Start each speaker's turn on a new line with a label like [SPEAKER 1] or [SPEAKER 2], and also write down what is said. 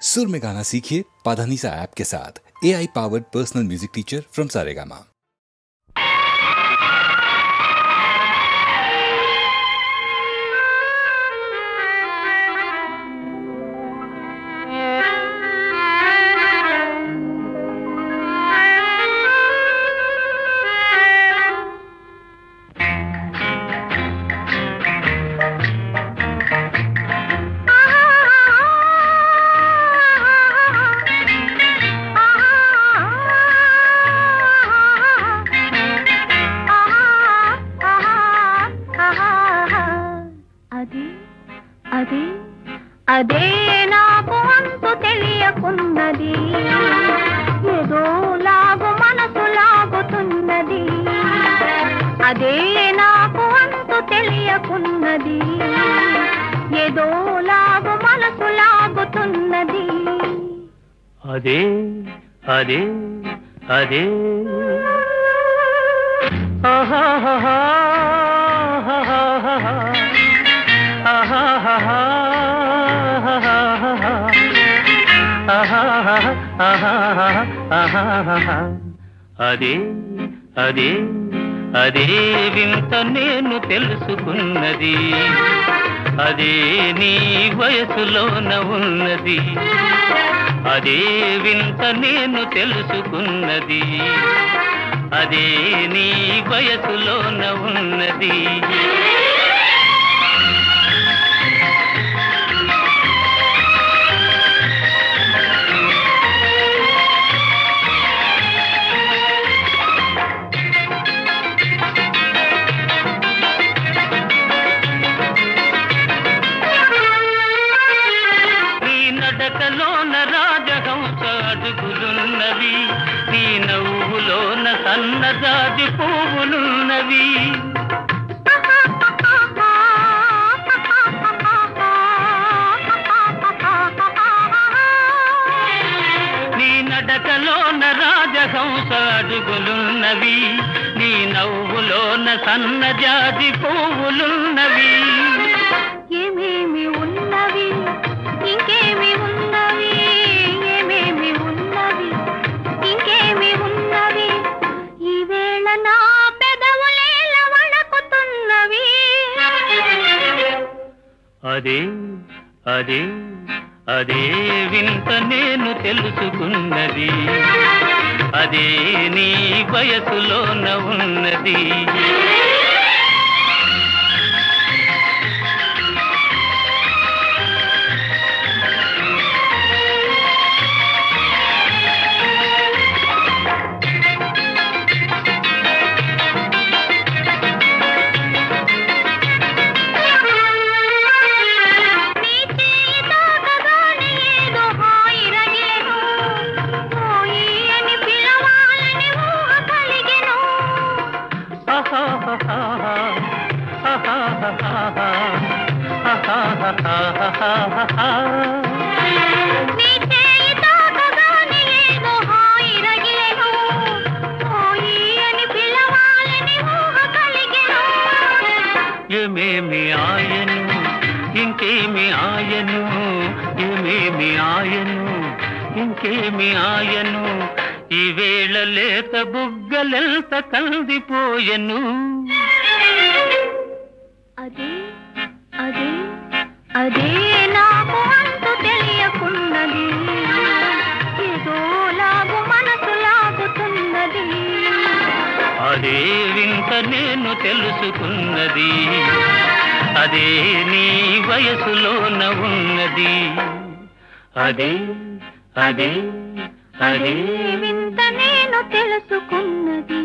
[SPEAKER 1] सुर में गाना सीखिए पाधानीसा ऐप के साथ। AI powered personal music teacher from Saregama.
[SPEAKER 2] అదే నాకు అంతు తెలియకున్నది, ఏదో లాగు మనసు లాగుతున్నది. అదే నాకు అంతు తెలియకున్నది, ఏదో లాగు మనసు లాగుతున్నది.
[SPEAKER 3] అదే అదే అదే ఆహాహా అదే అదే అదే వింత నేను తెలుసుకున్నది, అదే నీ వయసులోన ఉన్నది. అదే వింత నేను తెలుసుకున్నది, అదే నీ వయసులోన ఉన్నది. నడకలోన రాజహంస అడుగులున్నవి, నీ నవ్వులోన సన్నజాజి పువ్వులున్నవి. నీ నడకలోన రాజహంస అడుగులున్నవి, నీ నవ్వులోన సన్నజాజి పువ్వులున్నవి.
[SPEAKER 2] ఏమేమి ఉన్నవి ఇంకేమి ఉన్నవి, ఏమేమి ఉన్నవి ఇంకేమి ఉన్నవి. ఈవేళ నా పెదవులేల వణకుతున్నవి.
[SPEAKER 3] అదే అదే అదే వింత నేను తెలుసుకున్నది, అదే నీ వయసులోన ఉన్నది. ఏమేమి ఆయను ఇంకేమి ఆయను, ఏమేమి ఆయను ఇంకేమి ఆయను. ఈవేళ లేత బుగ్గలెంత కందిపోయెను.
[SPEAKER 2] అదే అదే అదే నాకు అంతు తెలియకున్నది, ఏదో లాగు మనసు లాగుతున్నది.
[SPEAKER 3] అదే వింత నేను తెలుసుకున్నది, అదే నీ వయసులోన ఉన్నది. అదే అదే అదే
[SPEAKER 2] వింత నేను తెలుసుకున్నది.